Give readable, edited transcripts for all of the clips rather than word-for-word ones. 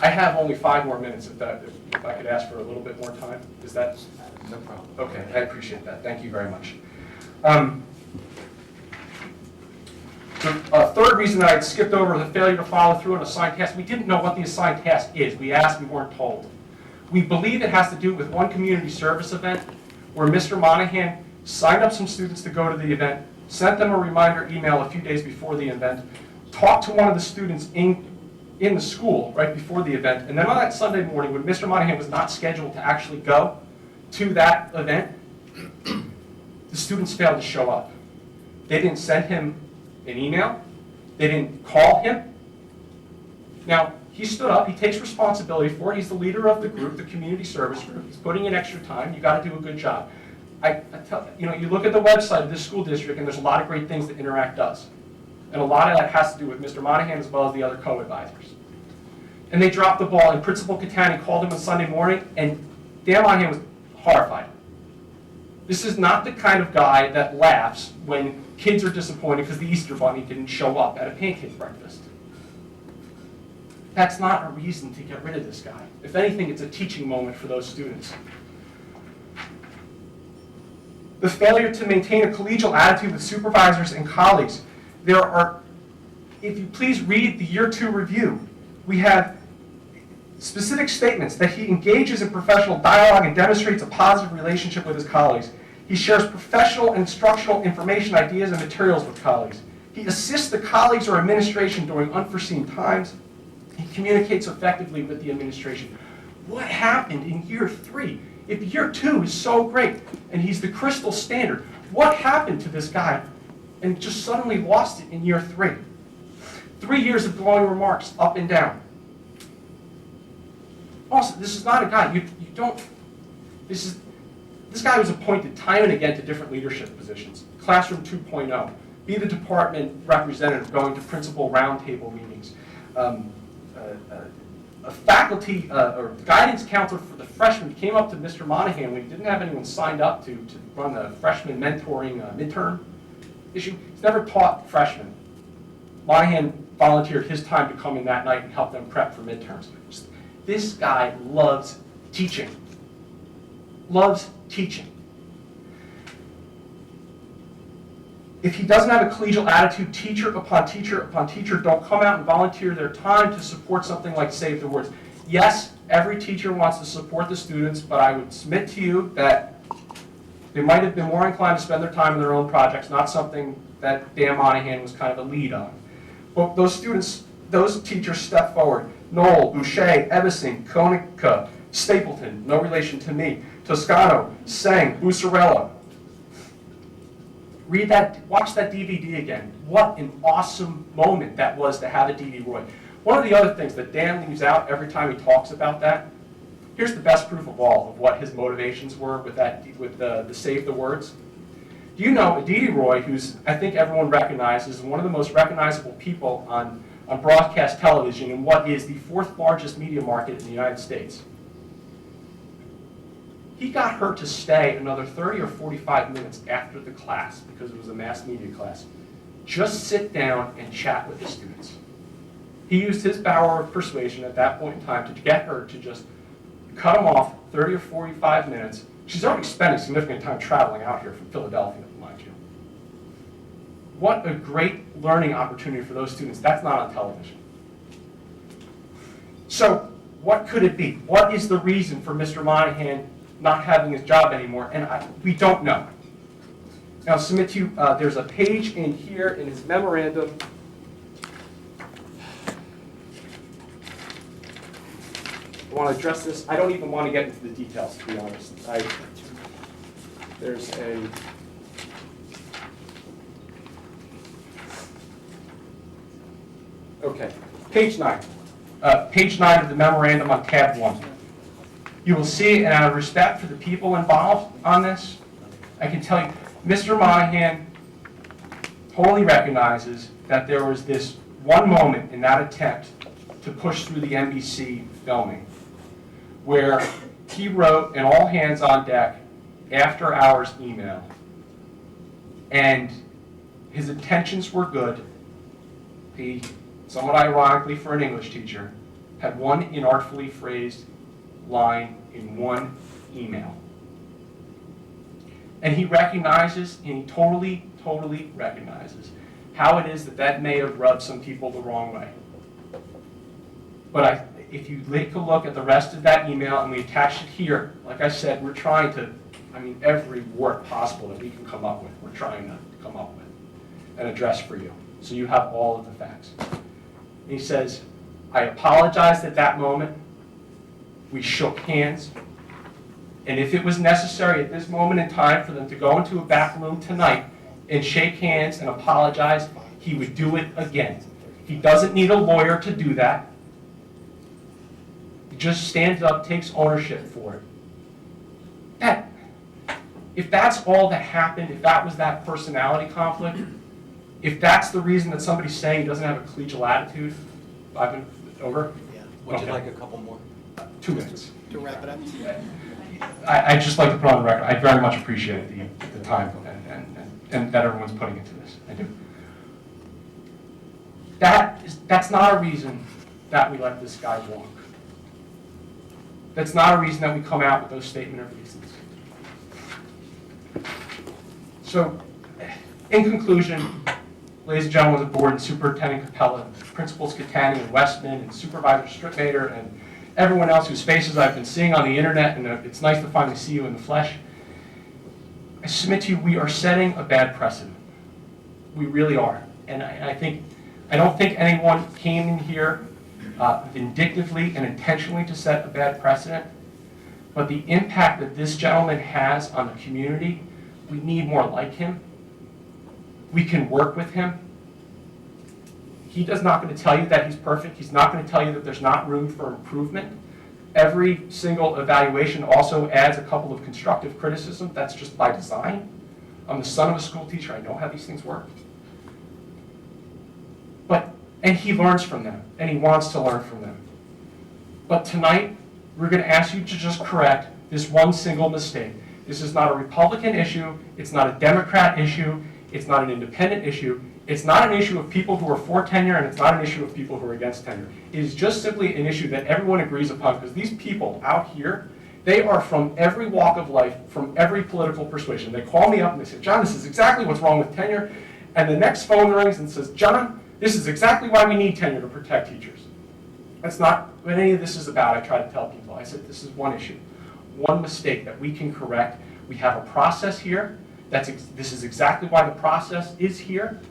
I have only 5 more minutes if I could ask for a little bit more time. Is that? No problem. Okay, I appreciate that. Thank you very much. The third reason that I skipped over the failure to follow through on assigned tasks, we didn't know what the assigned task is. We asked, we weren't told. We believe it has to do with one community service event where Mr. Monahan signed up some students to go to the event, sent them a reminder email a few days before the event, talked to one of the students in the school right before the event, and then on that Sunday morning when Mr. Monahan was not scheduled to actually go to that event, the students failed to show up. They didn't send him an email. They didn't call him. Now, he stood up. He takes responsibility for it. He's the leader of the group, the community service group. He's putting in extra time. You got to do a good job. You look at the website of this school district, and there's a lot of great things that Interact does. And a lot of that has to do with Mr. Monahan as well as the other co-advisors. And they dropped the ball, and Principal Catani called him on Sunday morning, and Dan Monahan was horrified. This is not the kind of guy that laughs when kids are disappointed because the Easter Bunny didn't show up at a pancake breakfast. That's not a reason to get rid of this guy. If anything, it's a teaching moment for those students. The failure to maintain a collegial attitude with supervisors and colleagues. If you please read the Year 2 review, we have specific statements that he engages in professional dialogue and demonstrates a positive relationship with his colleagues. He shares professional and instructional information, ideas, and materials with colleagues. He assists the colleagues or administration during unforeseen times. He communicates effectively with the administration. What happened in Year 3? If Year 2 is so great, and he's the crystal standard, what happened to this guy and just suddenly lost it in Year 3? 3 years of glowing remarks, up and down. Also, this is not a guy, this guy was appointed time and again to different leadership positions. Classroom 2.0, be the department representative going to principal roundtable meetings. A faculty or guidance counselor for the freshmen came up to Mr. Monahan when he didn't have anyone signed up to run the freshman mentoring midterm issue. He's never taught freshmen. Monahan volunteered his time to come in that night and help them prep for midterms. This guy loves teaching. Loves teaching. If he doesn't have a collegial attitude, teacher upon teacher upon teacher don't come out and volunteer their time to support something like Save the Words. Yes, every teacher wants to support the students, but I would submit to you that they might have been more inclined to spend their time on their own projects, not something that Dan Monahan was kind of a lead on. But those teachers step forward. Knoll, Boucher, Evasing, Konica, Stapleton, no relation to me, Toscano, Sang, Bussarella. Read that, watch that DVD again. What an awesome moment that was to have a D.D. Roy. One of the other things that Dan leaves out every time he talks about that, here's the best proof of all of what his motivations were with the Save the Words. Do you know D.D. Roy, who's I think everyone recognizes, is one of the most recognizable people on broadcast television in what is the 4th largest media market in the United States. He got her to stay another 30 or 45 minutes after the class, because it was a mass media class, just sit down and chat with the students. He used his power of persuasion at that point in time to get her to just cut him off 30 or 45 minutes. She's already spending significant time traveling out here from Philadelphia, mind you. What a great learning opportunity for those students. That's not on television. So what could it be? What is the reason for Mr. Monahan not having his job anymore? And we don't know. I'll submit to you, there's a page in here in his memorandum. I want to address this. I don't even want to get into the details, to be honest. There's a... Okay, page 9. Page 9 of the memorandum on tab 1. You will see, and out of respect for the people involved on this, I can tell you, Mr. Monahan totally recognizes that there was this one moment in that attempt to push through the NBC filming where he wrote an all hands on deck after hours email, and his intentions were good. He, somewhat ironically for an English teacher, had one inartfully phrased line in one email. And he recognizes, and he totally recognizes how it is that that may have rubbed some people the wrong way. But if you take a look at the rest of that email, and we attach it here, like I said, we're trying to, every word possible that we can come up with, we're trying to come up with and address for you. So you have all of the facts. And he says, I apologized at that moment. We shook hands. And if it was necessary at this moment in time for them to go into a back room tonight and shake hands and apologize, he would do it again. He doesn't need a lawyer to do that. He just stands up, takes ownership for it. If that's all that happened, if that was that personality conflict, if that's the reason that somebody's saying he doesn't have a collegial attitude, I've been over. Yeah. Would you like a couple more? 2 minutes. To wrap it up? I'd just like to put on the record, I very much appreciate the time and that everyone's putting into this. I do. That's not a reason that we let this guy walk. That's not a reason that we come out with those statement of reasons. So, in conclusion, ladies and gentlemen of the board, and Superintendent Capella, Principals Catani and Westman, and Supervisor Strickmater, and everyone else whose faces I've been seeing on the internet, and it's nice to finally see you in the flesh, I submit to you, we are setting a bad precedent. We really are. And I don't think anyone came in here vindictively and intentionally to set a bad precedent, but the impact that this gentleman has on the community, we need more like him. We can work with him. He's not going to tell you that he's perfect. He's not going to tell you that there's not room for improvement. Every single evaluation also adds a couple of constructive criticism. That's just by design. I'm the son of a school teacher. I know how these things work. And he learns from them, and he wants to learn from them. But tonight, we're going to ask you to just correct this one single mistake. This is not a Republican issue. It's not a Democrat issue. It's not an independent issue. It's not an issue of people who are for tenure, and it's not an issue of people who are against tenure. It is just simply an issue that everyone agrees upon, because these people out here, they are from every walk of life, from every political persuasion. They call me up and they say, John, this is exactly what's wrong with tenure. And the next phone rings and says, John, this is exactly why we need tenure to protect teachers. That's not what any of this is about. I try to tell people. I said, this is one issue, one mistake that we can correct. We have a process here. This is exactly why the process is here,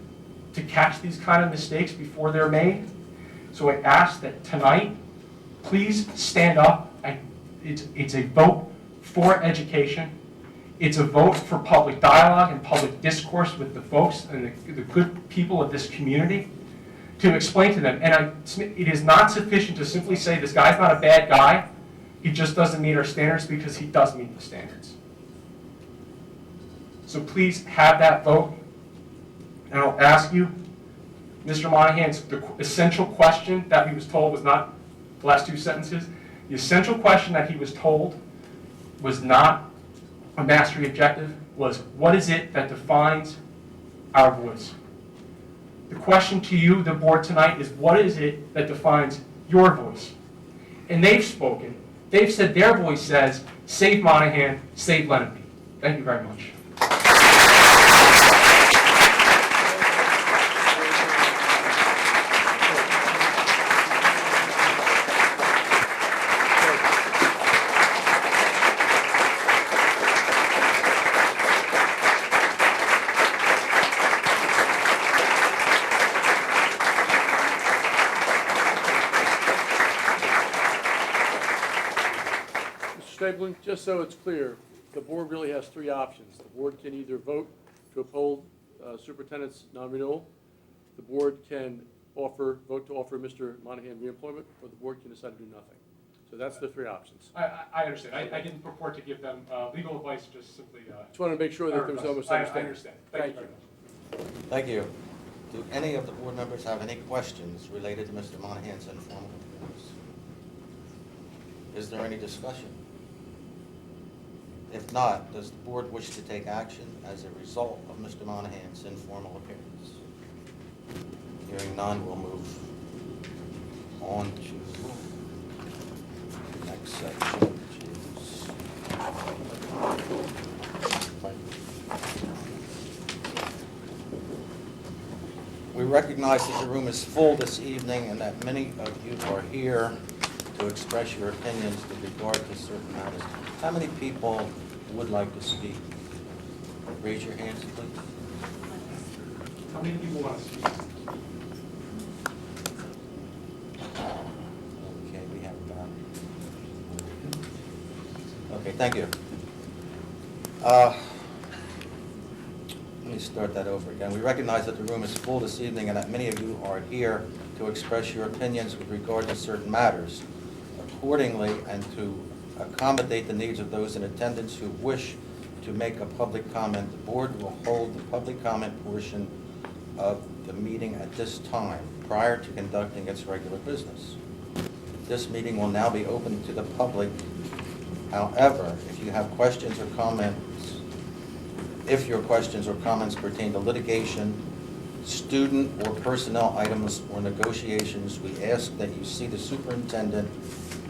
to catch these kind of mistakes before they're made. So I ask that tonight, please stand up. It's a vote for education. It's a vote for public dialogue and public discourse with the folks and the good people of this community, to explain to them. And it is not sufficient to simply say this guy's not a bad guy. He just doesn't meet our standards, because he does meet the standards. So please have that vote. And I'll ask you, Mr. Monahan, the essential question that he was told was not the last two sentences. The essential question that he was told was not a mastery objective, was what is it that defines our voice? The question to you, the board, tonight is what is it that defines your voice? And they've spoken. They've said their voice says, save Monahan, save Lenape. Thank you very much. Stapling, just so it's clear, the board really has three options. The board can either vote to uphold superintendent's non-renewal, the board can vote to offer Mr. Monahan reemployment, or the board can decide to do nothing. So that's the three options. I understand. I didn't purport to give them legal advice, just simply... Just wanted to make sure that there was no misunderstanding. I understand. Thank you. Thank you. Do any of the board members have any questions related to Mr. Monahan's informal appearance? Is there any discussion? If not, does the board wish to take action as a result of Mr. Monahan's informal appearance? Hearing none, we'll move on to section, which is... We recognize that the room is full this evening and that many of you are here to express your opinions with regard to certain matters. How many people would like to speak? Raise your hands, please. How many people want to speak? Okay, we have about... Okay, thank you. Let me start that over again. We recognize that the room is full this evening and that many of you are here to express your opinions with regard to certain matters. Accordingly, and to accommodate the needs of those in attendance who wish to make a public comment, the board will hold the public comment portion of the meeting at this time, prior to conducting its regular business. This meeting will now be open to the public. However, if you have questions or comments, if your questions or comments pertain to litigation, student or personnel items or negotiations, we ask that you see the superintendent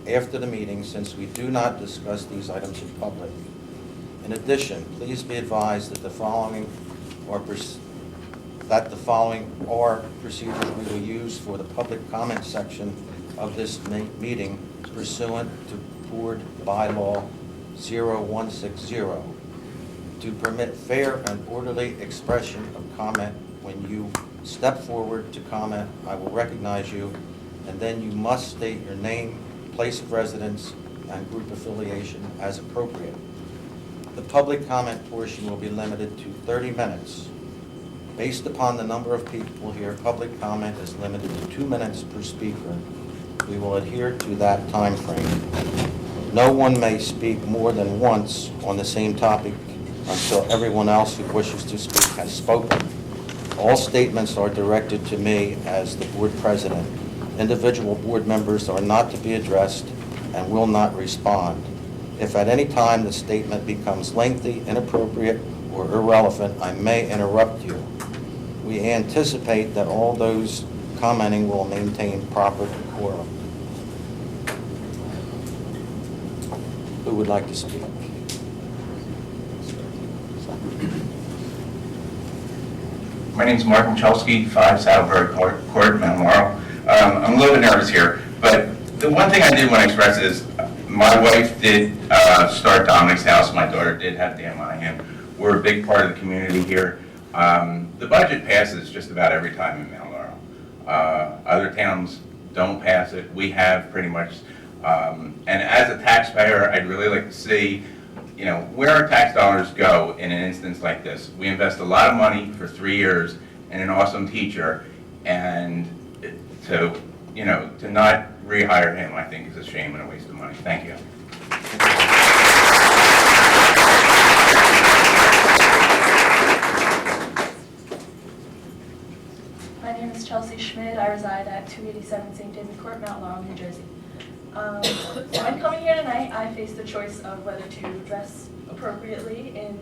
after the meeting, since we do not discuss these items in public. In addition, please be advised that the following are procedures we will use for the public comment section of this meeting pursuant to Board Bylaw 0160. To permit fair and orderly expression of comment, when you step forward to comment, I will recognize you, and then you must state your name, place of residence, and group affiliation as appropriate. The public comment portion will be limited to 30 minutes. Based upon the number of people here, public comment is limited to 2 minutes per speaker. We will adhere to that time frame. No one may speak more than once on the same topic until everyone else who wishes to speak has spoken. All statements are directed to me as the board president. Individual board members are not to be addressed and will not respond. If at any time the statement becomes lengthy, inappropriate, or irrelevant, I may interrupt you. We anticipate that all those commenting will maintain proper decorum. Who would like to speak? My name's Mark Michalski, 5 Saddleberg Court, Mount Laurel. I'm a little bit nervous here, but the one thing I did want to express is my wife did start Dominic's House. My daughter did have Dan Monahan. We're a big part of the community here. The budget passes just about every time in Mount Laurel. Other towns don't pass it. We have pretty much. And as a taxpayer, I'd really like to see, you know, where our tax dollars go in an instance like this. We invest a lot of money for 3 years in an awesome teacher, and to not rehire him, I think is a shame and a waste of money. Thank you. My name is Chelsea Schmidt. I reside at 287 St. David Court, Mount Laurel, New Jersey. So when coming here tonight, I faced the choice of whether to dress appropriately in,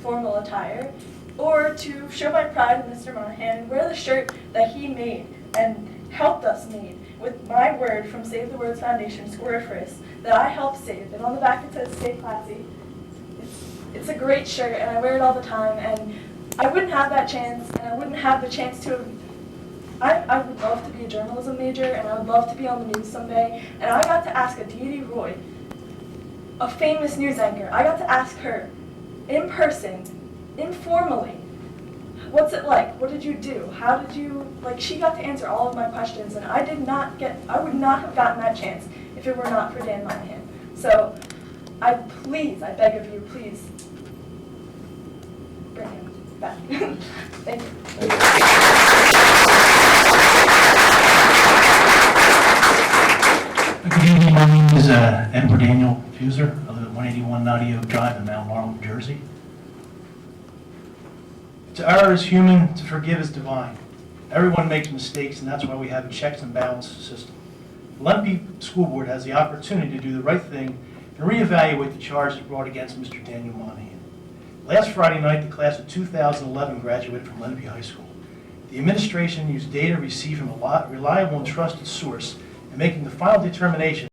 formal attire, or to show my pride in Mr. Monahan and wear the shirt that he made and helped us make with my word from Save the Words Foundation, Square Frisk, that I helped save. And on the back it says, "Stay classy." It's a great shirt, and I wear it all the time, and I wouldn't have that chance, and I wouldn't have the chance to. I would love to be a journalism major, and I would love to be on the news someday, and I got to ask Aditi Roy, a famous news anchor, I got to ask her in person, informally, what's it like? What did you do? How did you, she got to answer all of my questions, and I would not have gotten that chance if it were not for Dan Monahan. So, I beg of you, please, bring him back. Thank you. Good evening, my name is Edward Daniel Fuser. I live at 181 Naughty Oak Drive in Mount Laurel, New Jersey. To err is human, to forgive is divine. Everyone makes mistakes, and that's why we have a checks and balance system. The Lenape School Board has the opportunity to do the right thing and reevaluate the charges brought against Mr. Daniel Monahan. Last Friday night, the class of 2011 graduated from Lenape High School. The administration used data received from a reliable and trusted source in making the final determination